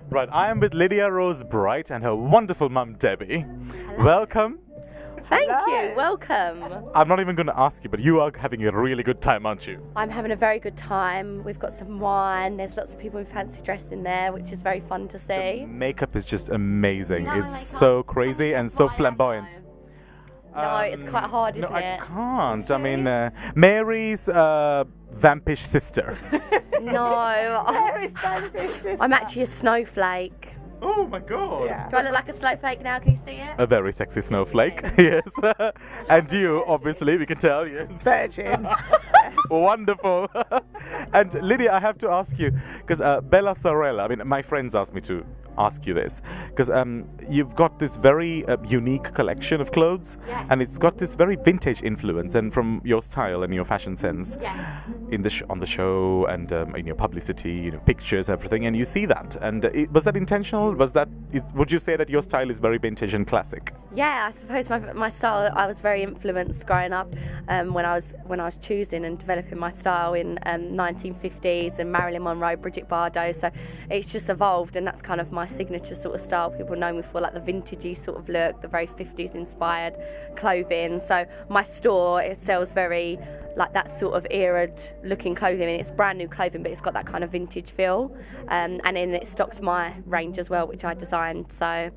Right, I am with Lydia Rose Bright and her wonderful mum Debbie. Welcome. Thank you, welcome. I'm not even going to ask you, but you are having a really good time, aren't you? I'm having a very good time. We've got some wine, there's lots of people in fancy dress in there, which is very fun to see. Makeup is just amazing. No, It's so crazy and so flaboyant. No, it's quite hard, isn't no, I it? can't. I mean, Mary's vampish sister. No, I'm actually a snowflake. Oh my god. Yeah. Do I look like a snowflake now? Can you see it? A very sexy snowflake, yes. And you, obviously, we can tell, yes. Virgin. Wonderful. And Lydia, I have to ask you, because Bella Sorella, I mean, my friends asked me to ask you this, because you've got this very unique collection of clothes, Yes. and it's got this very vintage influence, and from your style and your fashion sense, Yes. in the on the show and in your publicity, pictures, everything, and you see that. And was that intentional? Would you say that your style is very vintage and classic? Yeah, I suppose my style. I was very influenced growing up when I was choosing and developing my style in 1950s and Marilyn Monroe, Bridget Bardot. So it's just evolved, and that's kind of my signature sort of style. People know me for like the vintagey sort of look, the very 50s inspired clothing. So my store, it sells very like that sort of era looking clothing. I mean, it's brand new clothing, but it's got that kind of vintage feel. And then it stocks my range as well, which I designed. So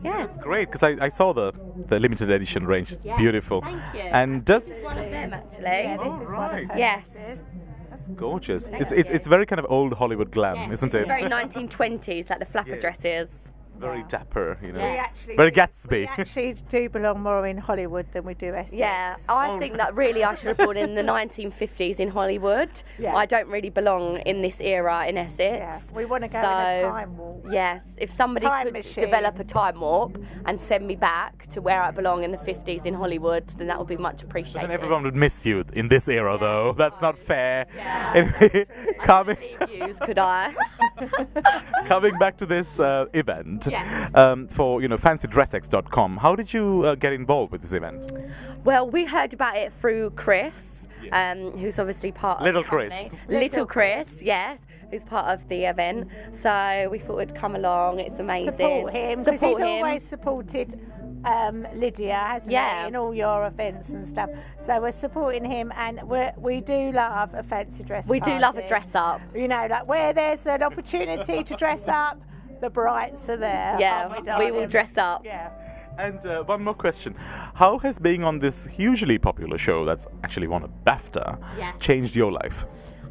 yeah. It's great, because I saw the limited edition range. It's Yeah, beautiful. thank you. And does This is one of them actually. Yeah, this Oh, is one right. of her Yes. pieces. That's gorgeous. Thank It's very kind of old Hollywood glam, Yeah, isn't it's it? very 1920s, like the flapper Yeah. dresses. Very dapper, We actually Very do- Gatsby. We actually do belong more in Hollywood than we do Essex. Yeah, I think that really I should have born in the 1950s in Hollywood. Yeah. I don't really belong in this era in Essex. Yeah, we want to go in a So, time warp. Yes, if somebody Time could machine. develop a time warp and send me back to where I belong in the 50s in Hollywood, then that would be much appreciated. And everyone would miss you in this era, though. That's not fair. Yeah. Anyway, coming, Views, could I? coming back to this event, Yes. for FancyDressX.com, how did you get involved with this event? Well, we heard about it through Chris, who's obviously part Little of the company. Chris. Little Chris, yes, who's part of the event. So we thought we'd come along. It's amazing. Support him, because Support he's him. always supported Lydia, hasn't Yeah. he, in all your events and stuff. So we're supporting him, and we do love a fancy dress We do love a party. dress up. You know, like where there's an opportunity to dress up, the brights are there. Yeah, aren't we will darling? dress up. Yeah. And one more question. How has being on this hugely popular show that's actually won a BAFTA Yes. changed your life?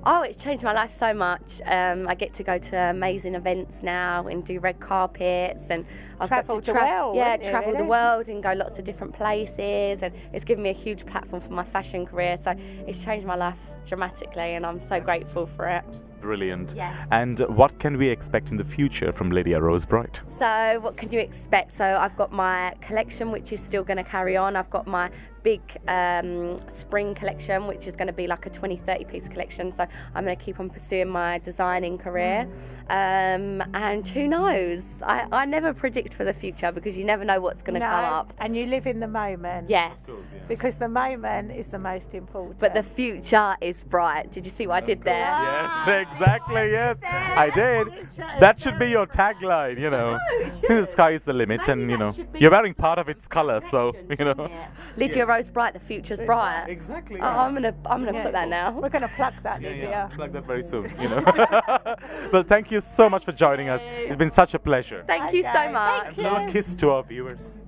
Oh, it's changed my life so much. I get to go to amazing events now and do red carpets, and I've Travel got to the world, yeah, wouldn't you, travel the really? world and go lots of different places, and it's given me a huge platform for my fashion career. So it's changed my life dramatically, and I'm so grateful for it. Brilliant. Yes. And what can we expect in the future from Lydia Rose Bright? So what can you expect? So I've got my collection, which is still going to carry on. I've got my big spring collection, which is going to be like a 20-30 piece collection. So I'm going to keep on pursuing my designing career. And who knows? I never predict for the future, because you never know what's going to No, come up. and you live in the moment. Yes. Because the moment is the most important. But the future is bright. Did you see what I did there? Yes, exactly, yes. I did. That should be your tagline, The sky is the limit, Maybe and, that should be you're wearing part of its colour, so, Lydia Rose Bright, the future's bright. Exactly. Oh, I'm gonna put that now. We're going to plug that, Lydia. Like that very soon, Well, thank you so much for joining us. It's been such a pleasure. Thank you so Okay, much. thank And now a kiss to our viewers.